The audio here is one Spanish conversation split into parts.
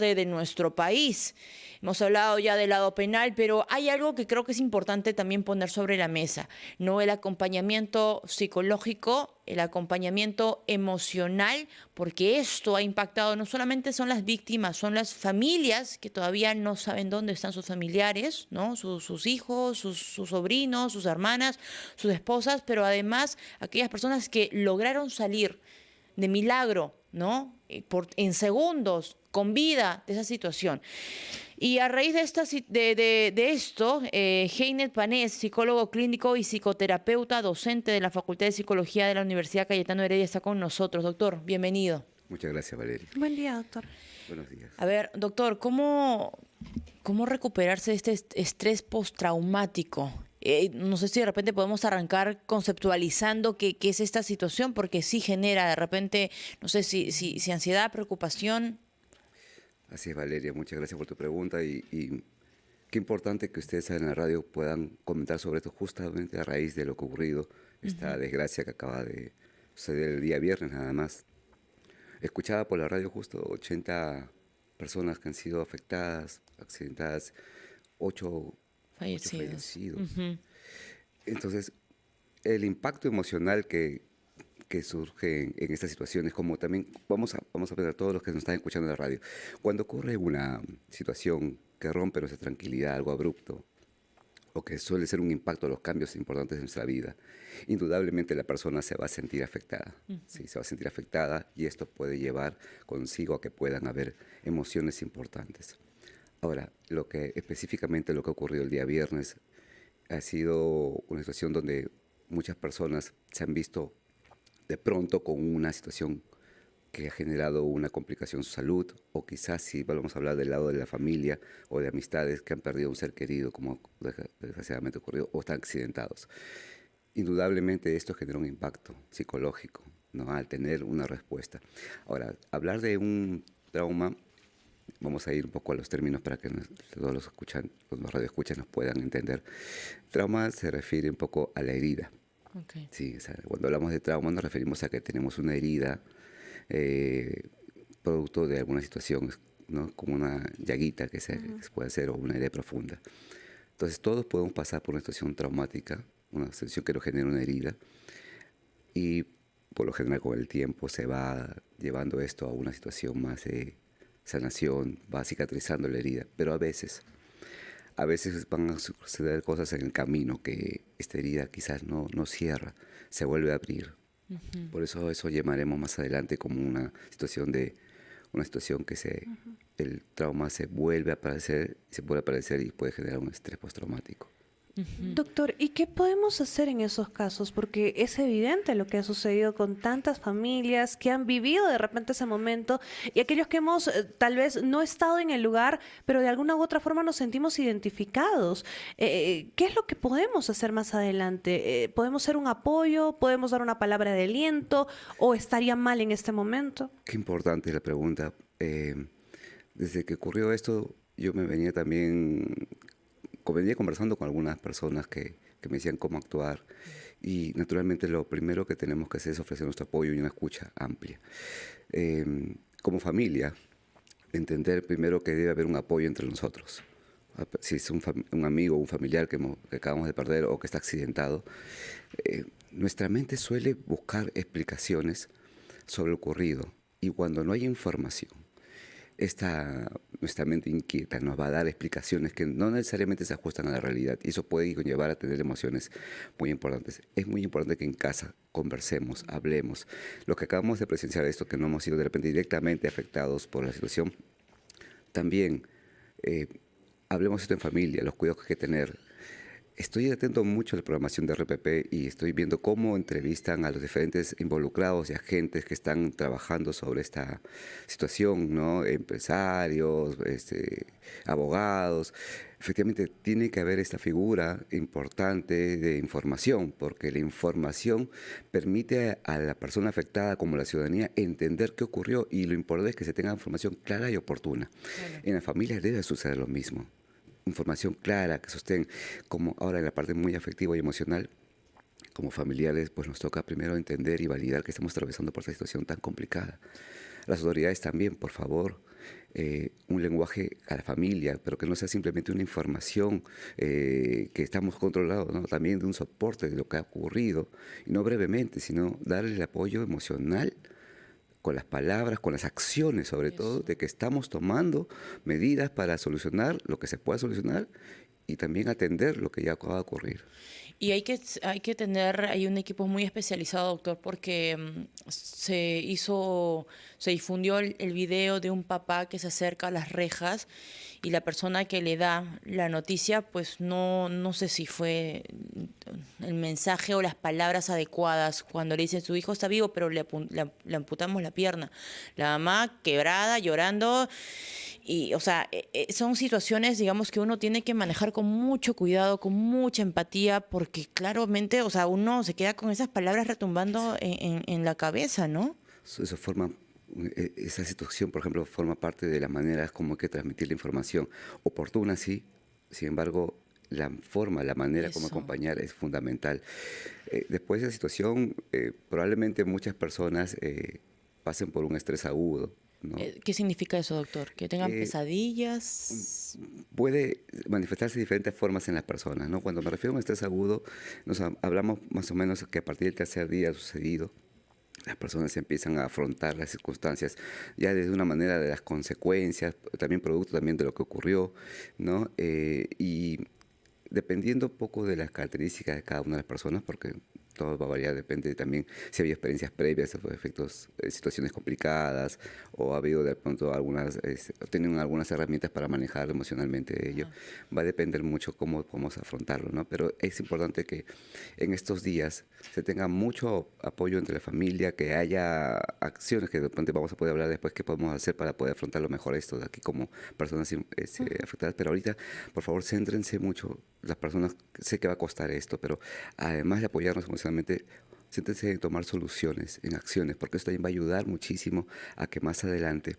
de nuestro país. Hemos hablado ya del lado penal, pero hay algo que creo que es importante también poner sobre la mesa, ¿no? El acompañamiento psicológico, el acompañamiento emocional, porque esto ha impactado, no solamente son las víctimas, son las familias que todavía no saben dónde están sus familiares, ¿no? Sus hijos, sus sobrinos, sus hermanas, sus esposas, pero además aquellas personas que lograron salir de milagro, ¿no? En segundos, con vida, de esa situación. Y a raíz de, de esto, Heinet Panés, psicólogo clínico y psicoterapeuta, docente de la Facultad de Psicología de la Universidad Cayetano Heredia, está con nosotros. Doctor, bienvenido. Muchas gracias, Valeria. Buen día, doctor. Buenos días. A ver, doctor, ¿cómo recuperarse de este estrés postraumático? No sé si de repente podemos arrancar conceptualizando qué es esta situación, porque sí genera de repente, no sé si ansiedad, preocupación. Así es, Valeria. Muchas gracias por tu pregunta y qué importante que ustedes en la radio puedan comentar sobre esto justamente a raíz de lo que ha ocurrido, esta desgracia que acaba de suceder el día viernes nada más. Escuchaba por la radio justo 80 personas que han sido afectadas, accidentadas, 8 fallecidos. Entonces, el impacto emocional que surge en estas situaciones, como también vamos a ver a todos los que nos están escuchando en la radio, cuando ocurre una situación que rompe nuestra tranquilidad, algo abrupto, o que suele ser un impacto a los cambios importantes de nuestra vida, indudablemente la persona se va a sentir afectada. Sí, se va a sentir afectada y esto puede llevar consigo a que puedan haber emociones importantes. Ahora, específicamente lo que ha ocurrido el día viernes ha sido una situación donde muchas personas se han visto de pronto con una situación que ha generado una complicación en su salud, o quizás si vamos a hablar del lado de la familia o de amistades que han perdido un ser querido, como desgraciadamente ocurrió, o están accidentados. Indudablemente esto genera un impacto psicológico, ¿no? Al tener una respuesta. Ahora, hablar de un trauma, vamos a ir un poco a los términos para que todos los radioescuchas nos puedan entender. Trauma se refiere un poco a la herida. Okay. Sí, o sea, cuando hablamos de trauma nos referimos a que tenemos una herida producto de alguna situación, ¿no? Como una llaguita que puede ser, o una herida profunda. Entonces todos podemos pasar por una situación traumática, una situación que nos genera una herida, y por lo general con el tiempo se va llevando esto a una situación más de sanación, va cicatrizando la herida, pero a veces van a suceder cosas en el camino que esta herida quizás no cierra, se vuelve a abrir. Por eso llamaremos más adelante como una situación que el trauma se vuelve a aparecer y puede generar un estrés postraumático. Doctor, ¿y qué podemos hacer en esos casos? Porque es evidente lo que ha sucedido con tantas familias que han vivido de repente ese momento, y aquellos que hemos tal vez no estado en el lugar, pero de alguna u otra forma nos sentimos identificados. ¿Qué es lo que podemos hacer más adelante? ¿Podemos ser un apoyo? ¿Podemos dar una palabra de aliento? ¿O estaría mal en este momento? Qué importante la pregunta. Desde que ocurrió esto, yo venía conversando con algunas personas que me decían cómo actuar, y naturalmente lo primero que tenemos que hacer es ofrecer nuestro apoyo y una escucha amplia. Como familia, entender primero que debe haber un apoyo entre nosotros. Si es un amigo o un familiar que acabamos de perder o que está accidentado, nuestra mente suele buscar explicaciones sobre lo ocurrido, y cuando no hay información, nuestra mente inquieta nos va a dar explicaciones que no necesariamente se ajustan a la realidad, y eso puede conllevar a tener emociones muy importantes. Es muy importante que en casa conversemos, hablemos. Los que acabamos de presenciar esto, que no hemos sido de repente directamente afectados por la situación, también hablemos esto en familia, los cuidados que hay que tener. Estoy atento mucho a la programación de RPP y estoy viendo cómo entrevistan a los diferentes involucrados y agentes que están trabajando sobre esta situación, ¿no? Empresarios, abogados. Efectivamente, tiene que haber esta figura importante de información, porque la información permite a la persona afectada como la ciudadanía entender qué ocurrió, y lo importante es que se tenga información clara y oportuna. Claro. En las familias debe suceder lo mismo. Información clara, que sostén, como ahora en la parte muy afectiva y emocional, como familiares, pues nos toca primero entender y validar que estamos atravesando por esta situación tan complicada. Las autoridades también, por favor, un lenguaje a la familia, pero que no sea simplemente una información que estamos controlados, ¿no? También de un soporte de lo que ha ocurrido, y no brevemente, sino darle el apoyo emocional con las palabras, con las acciones sobre todo, de que estamos tomando medidas para solucionar lo que se pueda solucionar y también atender lo que ya acaba de ocurrir. Y hay que tener ahí un equipo muy especializado, doctor, porque se difundió el video de un papá que se acerca a las rejas y la persona que le da la noticia, pues no sé si fue el mensaje o las palabras adecuadas cuando le dicen su hijo está vivo, pero le amputamos la pierna. La mamá quebrada, llorando. Y, o sea, son situaciones, digamos, que uno tiene que manejar con mucho cuidado, con mucha empatía, porque claramente, o sea, uno se queda con esas palabras retumbando en la cabeza, ¿no? Eso forma, esa situación, por ejemplo, forma parte de las maneras como hay que transmitir la información. Oportuna, sí, sin embargo, la forma, la manera como Eso. acompañar es fundamental. Después de esa situación, probablemente muchas personas pasen por un estrés agudo, ¿no? ¿Qué significa eso, doctor? ¿Que tengan Eh, pesadillas? Puede manifestarse de diferentes formas en las personas, ¿no? Cuando me refiero a un estrés agudo, hablamos más o menos que a partir del tercer día sucedido, las personas empiezan a afrontar las circunstancias ya desde una manera de las consecuencias, también producto también de lo que ocurrió, ¿no? Y dependiendo un poco de las características de cada una de las personas, porque todo va a variar, depende también si había experiencias previas, efectos, situaciones complicadas, o ha habido de pronto tienen algunas herramientas para manejar emocionalmente ello. Va a depender mucho cómo podemos afrontarlo, ¿no? Pero es importante que en estos días se tenga mucho apoyo entre la familia, que haya acciones que de pronto vamos a poder hablar después qué podemos hacer para poder afrontarlo mejor esto de aquí como personas afectadas. Pero ahorita, por favor, céntrense mucho. Las personas, sé que va a costar esto, pero además de apoyarnos emocionalmente, siéntense en tomar soluciones, en acciones, porque esto también va a ayudar muchísimo a que más adelante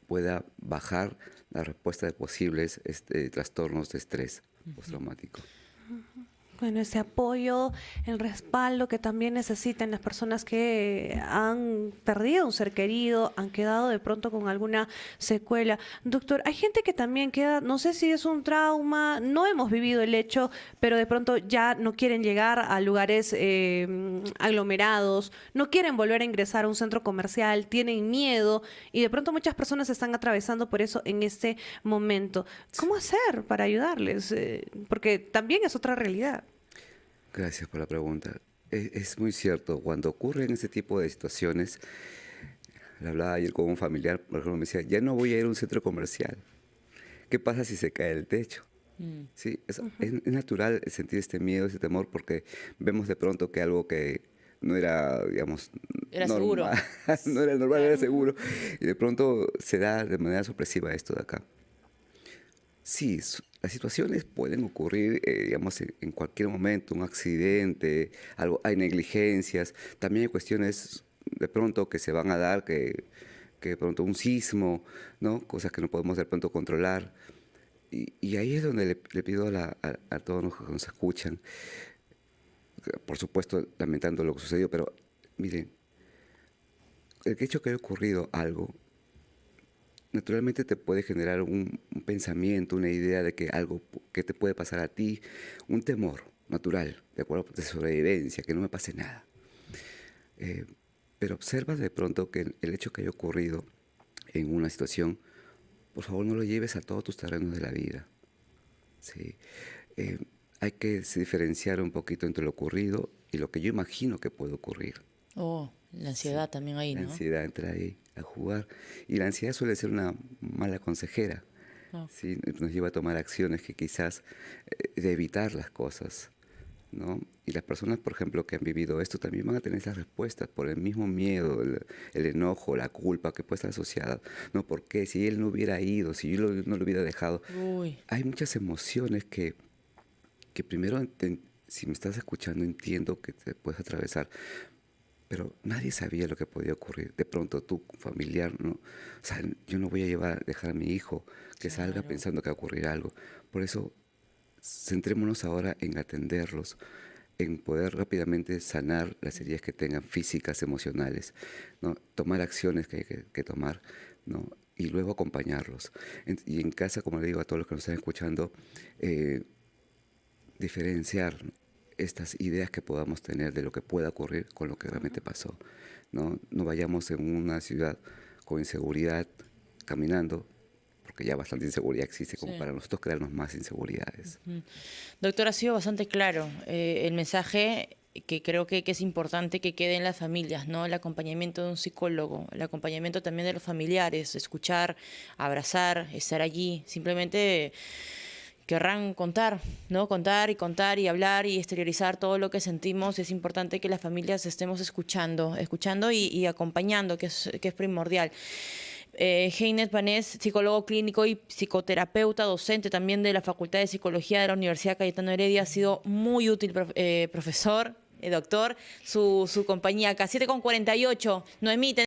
pueda bajar la respuesta de posibles trastornos de estrés postraumático. Bueno, ese apoyo, el respaldo que también necesitan las personas que han perdido un ser querido, han quedado de pronto con alguna secuela. Doctor, hay gente que también queda, no sé si es un trauma, no hemos vivido el hecho, pero de pronto ya no quieren llegar a lugares aglomerados, no quieren volver a ingresar a un centro comercial, tienen miedo y de pronto muchas personas están atravesando por eso en este momento. ¿Cómo hacer para ayudarles? Porque también es otra realidad. Gracias por la pregunta. Es muy cierto, cuando ocurren ese tipo de situaciones, le hablaba ayer con un familiar, por ejemplo, me decía, ya no voy a ir a un centro comercial. ¿Qué pasa si se cae el techo? Sí, es natural sentir este miedo, ese temor, porque vemos de pronto que algo que no era, digamos, Era normal, no era normal, era seguro, y de pronto se da de manera sorpresiva esto de acá. Sí, las situaciones pueden ocurrir, digamos, en cualquier momento, un accidente, hay negligencias, también hay cuestiones de pronto que se van a dar, que de pronto un sismo, ¿no? Cosas que no podemos de pronto controlar. Y ahí es donde le pido a todos los que nos escuchan, por supuesto lamentando lo que sucedió, pero miren, el hecho que haya ocurrido algo, naturalmente te puede generar un pensamiento, una idea de que algo que te puede pasar a ti, un temor natural, de acuerdo, de sobrevivencia, que no me pase nada. Pero observa de pronto que el hecho que haya ocurrido en una situación, por favor no lo lleves a todos tus terrenos de la vida. ¿Sí? Hay que diferenciar un poquito entre lo ocurrido y lo que yo imagino que puede ocurrir. Oh, la ansiedad Sí, también ahí, la ¿no? ansiedad entra ahí a jugar. Y la ansiedad suele ser una mala consejera. Ah. ¿Sí? Nos lleva a tomar acciones que quizás de evitar las cosas, ¿no? Y las personas, por ejemplo, que han vivido esto también van a tener esas respuestas por el mismo miedo, el enojo, la culpa que puede estar asociada. No, ¿por qué? Si él no hubiera ido, si yo no lo hubiera dejado. Uy. Hay muchas emociones que primero, si me estás escuchando, entiendo que te puedes atravesar, pero nadie sabía lo que podía ocurrir. De pronto tú, familiar, ¿no? O sea, yo no voy a dejar a mi hijo que salga Claro. pensando que va a ocurrir algo. Por eso, centrémonos ahora en atenderlos, en poder rápidamente sanar las heridas que tengan físicas, emocionales, ¿no? Tomar acciones que hay que tomar, ¿no? y luego acompañarlos. Y en casa, como le digo a todos los que nos están escuchando, diferenciar estas ideas que podamos tener de lo que pueda ocurrir con lo que realmente pasó. No vayamos en una ciudad con inseguridad caminando, porque ya bastante inseguridad existe como Sí. para nosotros crearnos más inseguridades. Doctor, ha sido bastante claro el mensaje que creo que es importante que quede en las familias, ¿no? El acompañamiento de un psicólogo, el acompañamiento también de los familiares, escuchar, abrazar, estar allí, simplemente querrán contar, ¿no? Contar y hablar y exteriorizar todo lo que sentimos. Es importante que las familias estemos escuchando y acompañando, que es primordial. Heinet Panés, psicólogo clínico y psicoterapeuta, docente también de la Facultad de Psicología de la Universidad Cayetano Heredia, ha sido muy útil, profesor, doctor, su compañía. Acá 7:48, Noemí.